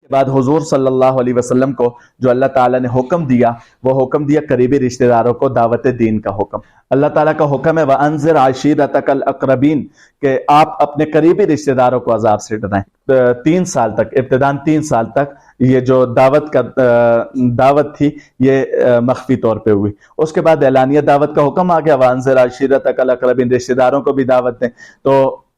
کے بعد حضور صلی اللہ علیہ وسلم کو جو اللہ تعالیٰ نے حکم دیا، وہ حکم دیا قریبی رشتہ داروں کو دعوت دین کا حکم۔ اللہ تعالیٰ کا حکم ہے وَأَنذِرْ عَشِيرَتَكَ الْأَقْرَبِينَ کہ آپ اپنے قریبی رشتہ داروں کو عذاب سے ڈرائیں۔ 3 سال تک، ابتداً 3 سال تک یہ جو دعوت تھی یہ مخفی طور پہ ہوئی۔ اس کے بعد اعلانیہ دعوت کا حکم آ گیا وَأَنذِرْ عَشِيرَتَكَ الْأَقْرَبِينَ، رشتہ داروں کو بھی دعوت دیں۔ تو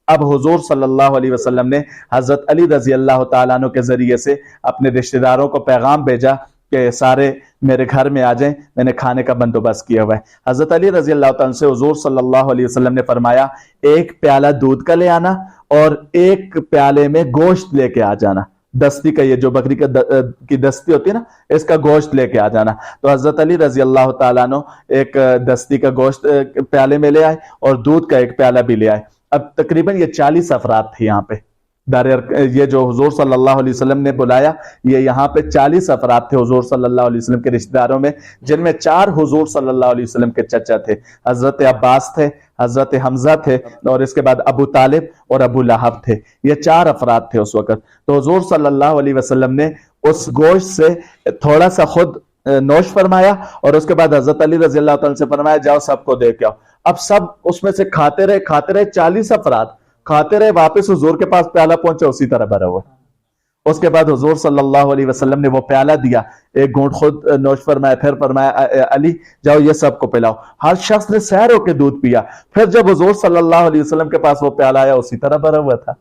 اب حضور صلی اللہ علیہ وسلم نے حضرت علی رضی اللہ تعالیٰ عنہ کے ذریعے سے اپنے رشتہ داروں کو پیغام بھیجا کہ سارے میرے گھر میں آ جائیں، میں نے کھانے کا بندوبست کیا ہوا ہے۔ حضرت علی رضی اللہ تعالیٰ عنہ سے حضور صلی اللہ علیہ وسلم نے فرمایا 1 پیالہ دودھ کا لے آنا اور 1 پیالے میں گوشت لے کے آ جانا، دستی کا، یہ جو بکری کی دستی ہوتی ہے نا، اس کا گوشت لے کے آ جانا۔ تو حضرت علی رضی اللہ تعالیٰ عنہ 1 دستی کا گوشت پیالے میں لے آئے اور دودھ کا 1 پیالہ بھی لے آئے۔ اب تقریباً یہ 40 افراد تھے یہاں پہ، یہ جو حضور صلی اللہ علیہ وسلم نے بلایا، یہ یہاں پہ 40 افراد تھے حضور صلی اللہ علیہ وسلم کے رشتہ داروں میں، جن میں 4 حضور صلی اللہ علیہ وسلم کے چچا تھے، حضرت عباس تھے، حضرت حمزہ تھے، اور اس کے بعد ابو طالب اور ابو لہب تھے۔ یہ 4 افراد تھے اس وقت۔ تو حضور صلی اللہ علیہ وسلم نے اس گوشت سے تھوڑا سا خود نوش فرمایا اور اس کے بعد حضرت علی رضی اللہ تعالیٰ سے فرمایا جاؤ سب کو دے کے آؤ۔ اب سب اس میں سے کھاتے رہے 40 افراد کھاتے رہے، واپس حضور کے پاس پیالہ پہنچا اسی طرح بھرا ہوا۔ اس کے بعد حضور صلی اللہ علیہ وسلم نے وہ پیالہ دیا، 1 گھونٹ خود نوش فرمایا، پھر فرمایا علی جاؤ یہ سب کو پلاؤ۔ ہر شخص نے سیر ہو کے دودھ پیا۔ پھر جب حضور صلی اللہ علیہ وسلم کے پاس وہ پیالہ آیا اسی طرح بھرا ہوا تھا۔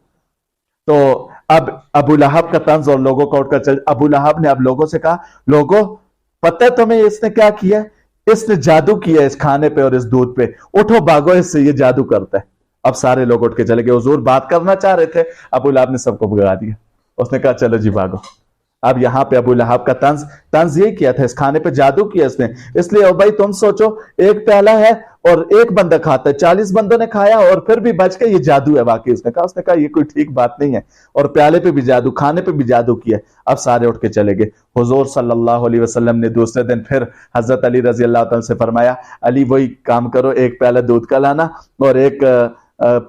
تو اب ابو لہب کا طنز اور لوگوں کا اٹھ کر چل، ابو لہب نے اب لوگوں سے کہا لوگوں پتہ ہے تمہیں اس نے کیا کیا ہے؟ اس نے جادو کیا اس کھانے پہ اور اس دودھ پہ، اٹھو بھاگو اس سے، یہ جادو کرتا ہے۔ اب سارے لوگ اٹھ کے چلے گئے۔ حضور بات کرنا چاہ رہے تھے، ابو لہب نے سب کو بھگا دیا۔ اس نے کہا چلو جی بھاگو۔ اب یہاں پہ ابو لہب کا طنز یہ کیا تھا، اس کھانے پہ جادو کیا اس نے، اس لیے او بھائی تم سوچو 1 پیالہ ہے اور 1 بندہ کھاتا ہے، 40 بندوں نے کھایا اور پھر بھی بچ کے، یہ جادو ہے واقعی۔ اس نے کہا یہ کوئی ٹھیک بات نہیں ہے، اور پیالے پہ بھی جادو، کھانے پہ بھی جادو کیا۔ اب سارے اٹھ کے چلے گئے۔ حضور صلی اللہ علیہ وسلم نے دوسرے دن پھر حضرت علی رضی اللہ تعالیٰ سے فرمایا علی وہی کام کرو، 1 پیالہ دودھ کا لانا اور 1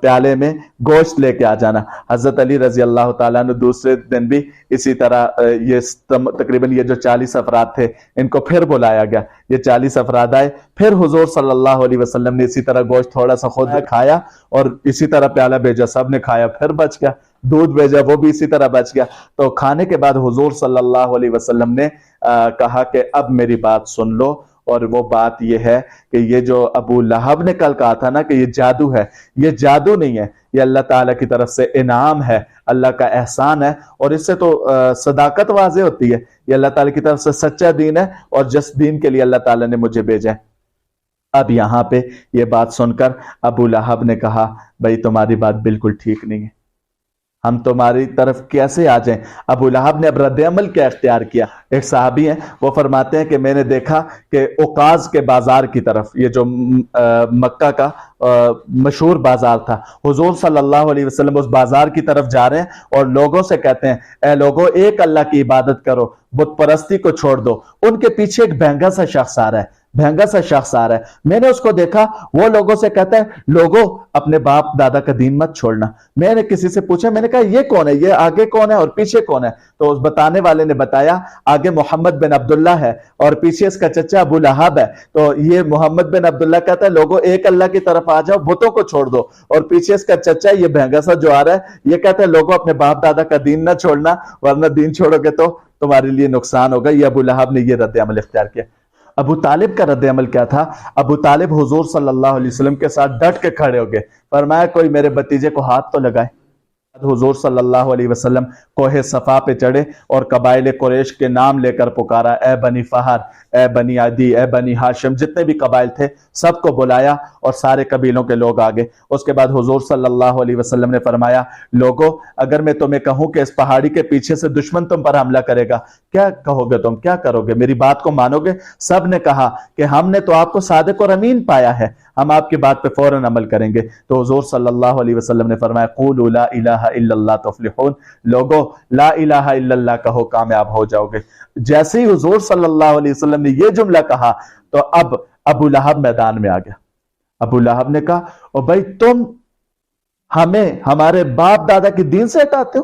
پیالے میں گوشت لے کے آ جانا۔ حضرت علی رضی اللہ تعالیٰ نے دوسرے دن بھی اسی طرح یہ تقریباً یہ جو 40 افراد تھے ان کو پھر بلایا گیا۔ یہ 40 افراد آئے، پھر حضور صلی اللہ علیہ وسلم نے اسی طرح گوشت تھوڑا سا خود کھایا اور اسی طرح پیالہ بھیجا، سب نے کھایا، پھر بچ گیا۔ دودھ بھیجا، وہ بھی اسی طرح بچ گیا۔ تو کھانے کے بعد حضور صلی اللہ علیہ وسلم نے کہا کہ اب میری بات سن لو، اور وہ بات یہ ہے کہ یہ جو ابو لہب نے کل کہا تھا نا کہ یہ جادو ہے، یہ جادو نہیں ہے، یہ اللہ تعالیٰ کی طرف سے انعام ہے، اللہ کا احسان ہے، اور اس سے تو صداقت واضح ہوتی ہے، یہ اللہ تعالیٰ کی طرف سے سچا دین ہے اور جس دین کے لیے اللہ تعالیٰ نے مجھے بھیجا ہے۔ اب یہاں پہ یہ بات سن کر ابو لہب نے کہا بھائی تمہاری بات بالکل ٹھیک نہیں ہے، ہم تمہاری طرف کیسے آ جائیں؟ ابو لہب نے اب رد عمل کیا اختیار کیا؟ ایک صحابی ہیں وہ فرماتے ہیں کہ میں نے دیکھا کہ اوقاز کے بازار کی طرف، یہ جو مکہ کا مشہور بازار تھا، حضور صلی اللہ علیہ وسلم اس بازار کی طرف جا رہے ہیں اور لوگوں سے کہتے ہیں اے لوگوں ایک اللہ کی عبادت کرو، بت پرستی کو چھوڑ دو۔ ان کے پیچھے ایک بہنگا سا شخص آ رہا ہے، میں نے اس کو دیکھا، وہ لوگوں سے کہتا ہے لوگوں اپنے باپ دادا کا دین مت چھوڑنا۔ میں نے کسی سے پوچھا، میں نے کہا یہ کون ہے، یہ آگے کون ہے اور پیچھے کون ہے؟ تو اس بتانے والے نے بتایا آگے محمد بن عبداللہ ہے اور پیچھے اس کا چچا ابو لہب ہے۔ تو یہ محمد بن عبداللہ کہتا ہے لوگوں ایک اللہ کی طرف آ جاؤ، بتوں کو چھوڑ دو، اور پیچھے اس کا چچا یہ بہنگا سا جو آ رہا ہے یہ کہتا ہے لوگوں اپنے باپ دادا کا دین نہ چھوڑنا، ورنہ دین چھوڑو گے تو تمہارے لیے نقصان ہوگا۔ یہ ابو لہب نے یہ رد عمل اختیار کیا۔ ابو طالب کا رد عمل کیا تھا؟ ابو طالب حضور صلی اللہ علیہ وسلم کے ساتھ ڈٹ کے کھڑے ہو گئے، فرمایا کوئی میرے بھتیجے کو ہاتھ تو لگائے۔ حضور صلی اللہ علیہ وسلم کوہ صفا پہ چڑھے اور قبائل قریش کے نام لے کر پکارا، اے بنی فہر، اے بنی عدی، اے بنی ہاشم، جتنے بھی قبائل تھے سب کو بلایا اور سارے قبیلوں کے لوگ آگے۔ اس کے بعد حضور صلی اللہ علیہ وسلم نے فرمایا لوگو اگر میں تمہیں کہوں کہ اس پہاڑی کے پیچھے سے دشمن تم پر حملہ کرے گا، کیا کہو گے تم، کیا کرو گے، میری بات کو مانو گے؟ سب نے کہا کہ ہم نے تو آپ کو صادق اور امین پایا ہے، ہم آپ کی بات پہ فوراً عمل کریں گے۔ تو حضور صلی اللہ علیہ وسلم نے فرمایا قولوا لا الہ الا اللہ تفلحون، لوگو لا الہ الا اللہ کہو کامیاب ہو جاؤ گے۔ جیسے ہی حضور صلی اللہ علیہ وسلم نے یہ جملہ کہا تو اب ابو لہب میدان میں آ گیا۔ ابو لہب نے کہا او بھائی تم ہمیں ہمارے باپ دادا کے دین سے ہٹاتے ہو؟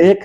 1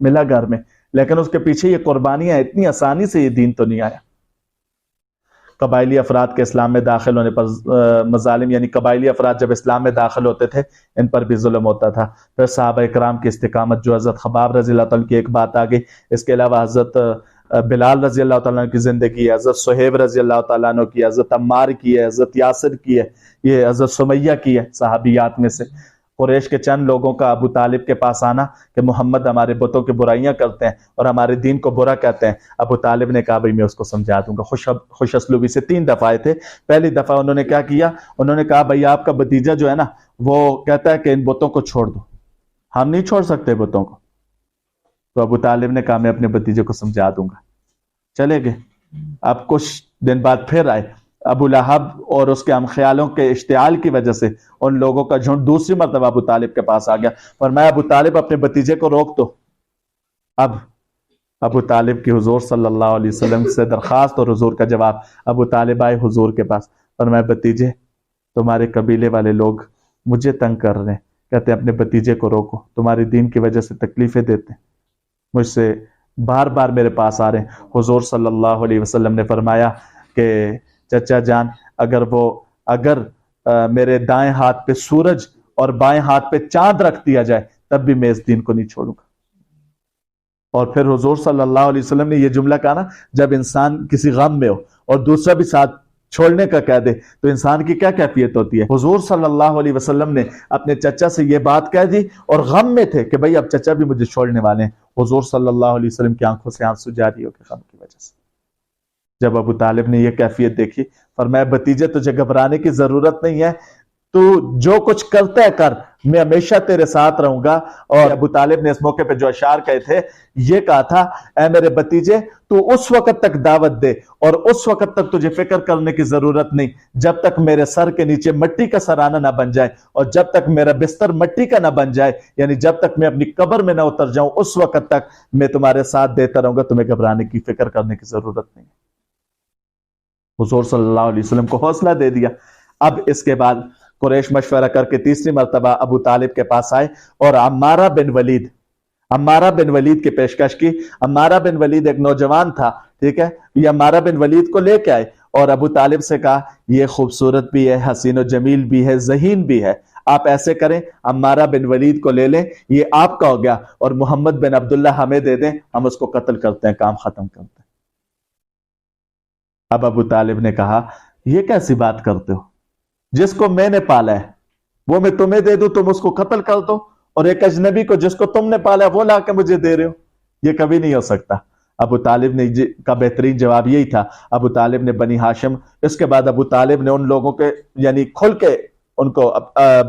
ملا گھر میں، لیکن اس کے پیچھے یہ قربانیاں، اتنی آسانی سے یہ دین تو نہیں آیا۔ قبائلی افراد کے اسلام میں داخل ہونے پر مظالم، یعنی قبائلی افراد جب اسلام میں داخل ہوتے تھے ان پر بھی ظلم ہوتا تھا۔ پھر صحابہ کرام کی استقامت، جو حضرت خباب رضی اللہ تعالیٰ کی ایک بات آ گئی، اس کے علاوہ حضرت بلال رضی اللہ تعالیٰ عنہ کی زندگی ہے، حضرت صہیب رضی اللہ تعالیٰ عنہ کی، حضرت عمار کی ہے، حضرت یاسر کی ہے، یہ حضرت سمیہ کی ہے صحابیات میں سے۔ قریش کے چند لوگوں کا ابو طالب کے پاس آنا کہ محمد ہمارے بتوں کی برائیاں کرتے ہیں اور ہمارے دین کو برا کہتے ہیں۔ ابو طالب نے کہا بھائی میں اس کو سمجھا دوں گا۔ خوش اسلوبی سے 3 دفعہ آئے تھے۔ پہلی دفعہ انہوں نے کیا کیا، انہوں نے کہا بھائی آپ کا بھتیجا جو ہے نا وہ کہتا ہے کہ ان بتوں کو چھوڑ دو، ہم نہیں چھوڑ سکتے بتوں کو۔ تو ابو طالب نے کہا میں اپنے بھتیجے کو سمجھا دوں گا۔ چلے گئے۔ اب کچھ دن بعد پھر آئے۔ ابو لہب اور اس کے ہم خیالوں کے اشتعال کی وجہ سے ان لوگوں کا جھنڈ دوسری مرتبہ ابو طالب کے پاس آ گیا، فرمایا ابو طالب اپنے بھتیجے کو روک دو۔ اب ابو طالب کی حضور صلی اللہ علیہ وسلم سے درخواست اور حضور کا جواب۔ ابو طالب آئے حضور کے پاس، فرمایا بھتیجے تمہارے قبیلے والے لوگ مجھے تنگ کر رہے ہیں، کہتے ہیں اپنے بھتیجے کو روکو، تمہارے دین کی وجہ سے تکلیفیں دیتے ہیں، مجھ سے بار بار میرے پاس آ رہے ہیں۔ حضور صلی اللہ علیہ وسلم نے فرمایا کہ چچا جان اگر میرے دائیں ہاتھ پہ سورج اور بائیں ہاتھ پہ چاند رکھ دیا جائے تب بھی میں اس دین کو نہیں چھوڑوں گا۔ اور پھر حضور صلی اللہ علیہ وسلم نے یہ جملہ کہا نا، جب انسان کسی غم میں ہو اور دوسرا بھی ساتھ چھوڑنے کا کہہ دے تو انسان کی کیا کیفیت ہوتی ہے۔ حضور صلی اللہ علیہ وسلم نے اپنے چچا سے یہ بات کہہ دی اور غم میں تھے کہ بھئی اب چچا بھی مجھے چھوڑنے والے ہیں۔ حضور صلی اللہ علیہ وسلم کی آنکھوں سے آنسو جاری ہو کے غم کی وجہ سے۔ جب ابو طالب نے یہ کیفیت دیکھی، فرمایا بھتیجے تجھے گھبرانے کی ضرورت نہیں ہے، تو جو کچھ کرتا ہے کر، میں ہمیشہ تیرے ساتھ رہوں گا۔ اور ابو طالب نے اس موقع پہ جو اشعار کہے تھے، یہ کہا تھا اے میرے بھتیجے تو اس وقت تک دعوت دے اور اس وقت تک تجھے فکر کرنے کی ضرورت نہیں جب تک میرے سر کے نیچے مٹی کا سرانہ نہ بن جائے اور جب تک میرا بستر مٹی کا نہ بن جائے، یعنی جب تک میں اپنی قبر میں نہ اتر جاؤں اس وقت تک میں تمہارے ساتھ دیتا رہوں گا، تمہیں گھبرانے کی فکر کرنے کی ضرورت نہیں۔ حضور صلی اللہ علیہ وسلم کو حوصلہ دے دیا۔ اب اس کے بعد قریش مشورہ کر کے تیسری مرتبہ ابو طالب کے پاس آئے اور عمارہ بن ولید کی پیشکش کی۔ عمارہ بن ولید ایک نوجوان تھا، ٹھیک ہے، یہ عمارہ بن ولید کو لے کے آئے اور ابو طالب سے کہا یہ خوبصورت بھی ہے، حسین و جمیل بھی ہے، ذہین بھی ہے، آپ ایسے کریں عمارہ بن ولید کو لے لیں، یہ آپ کا ہو گیا اور محمد بن عبداللہ ہمیں دے دیں، ہم اس کو قتل کرتے ہیں، کام ختم کرتے ہیں۔ اب ابو طالب نے کہا یہ کیسی بات کرتے ہو، جس کو میں نے پالا ہے وہ میں تمہیں دے دوں، تم اس کو قتل کر دو، اور ایک اجنبی کو جس کو تم نے پالا ہے وہ لا کے مجھے دے رہے ہو، یہ کبھی نہیں ہو سکتا۔ ابو طالب نے کا بہترین جواب یہی تھا۔ ابو طالب نے بنی ہاشم، اس کے بعد ابو طالب نے ان لوگوں کے یعنی کھل کے ان کو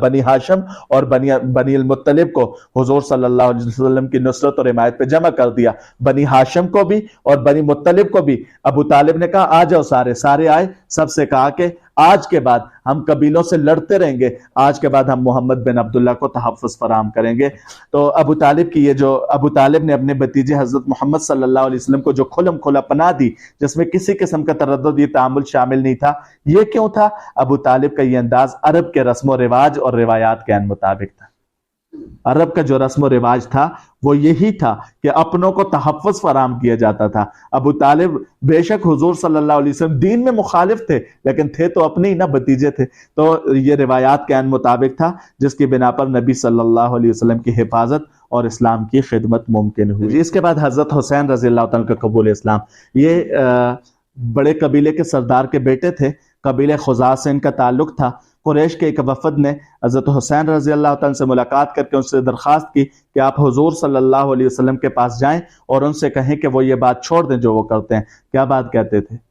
بنی ہاشم اور بنی المطلب کو حضور صلی اللہ علیہ وسلم کی نصرت اور حمایت پہ جمع کر دیا۔ بنی ہاشم کو بھی اور بنی مطلب کو بھی ابو طالب نے کہا آ جاؤ، سارے آئے، سب سے کہا کہ آج کے بعد ہم قبیلوں سے لڑتے رہیں گے، آج کے بعد ہم محمد بن عبداللہ کو تحفظ فراہم کریں گے۔ تو ابو طالب نے اپنے بھتیجے حضرت محمد صلی اللہ علیہ وسلم کو جو کھلم کھلا پناہ دی، جس میں کسی قسم کا تردد، یہ تعامل شامل نہیں تھا۔ یہ کیوں تھا؟ ابو طالب کا یہ انداز عرب کے رسم و رواج اور روایات کے عین مطابق تھا۔ عرب کا جو رسم و رواج تھا وہ یہی تھا کہ اپنوں کو تحفظ فراہم کیا جاتا تھا۔ ابو طالب بے شک حضور صلی اللہ علیہ وسلم دین میں مخالف تھے، لیکن تھے تو اپنے ہی نہ بھتیجے تھے، تو یہ روایات کے عین مطابق تھا، جس کی بنا پر نبی صلی اللہ علیہ وسلم کی حفاظت اور اسلام کی خدمت ممکن ہوئی۔ اس کے بعد حضرت حسین رضی اللہ تعالیٰ کا قبول اسلام۔ یہ بڑے قبیلے کے سردار کے بیٹے تھے، قبیلے خزاع سے ان کا تعلق تھا۔ قریش کے ایک وفد نے حضرت حسین رضی اللہ تعالیٰ سے ملاقات کر کے ان سے درخواست کی کہ آپ حضور صلی اللہ علیہ وسلم کے پاس جائیں اور ان سے کہیں کہ وہ یہ بات چھوڑ دیں جو وہ کرتے ہیں۔ کیا بات کہتے تھے؟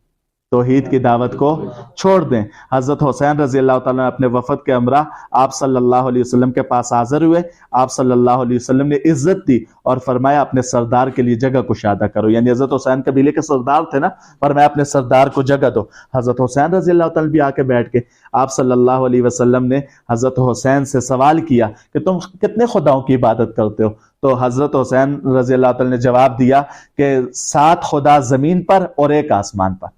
توحید کی دعوت کو چھوڑ دیں۔ حضرت حسین رضی اللہ تعالیٰ نے اپنے وفد کے ہمراہ آپ صلی اللہ علیہ وسلم کے پاس حاضر ہوئے۔ آپ صلی اللہ علیہ وسلم نے عزت دی اور فرمایا اپنے سردار کے لیے جگہ کشادہ کرو، یعنی حضرت حسین قبیلے کے سردار تھے نا، فرمایا اپنے سردار کو جگہ دو۔ حضرت حسین رضی اللہ تعالیٰ بھی آ کے بیٹھ کے آپ صلی اللہ علیہ وسلم نے حضرت حسین سے سوال کیا کہ تم کتنے خداؤں کی عبادت کرتے ہو؟ تو حضرت حسین رضی اللہ تعالیٰ نے جواب دیا کہ 7 خدا زمین پر اور 1 آسمان پر،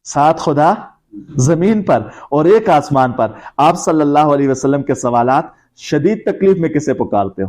7 خدا زمین پر اور 1 آسمان پر۔ آپ صلی اللہ علیہ وسلم کے سوالات، شدید تکلیف میں کسے پکارتے ہو؟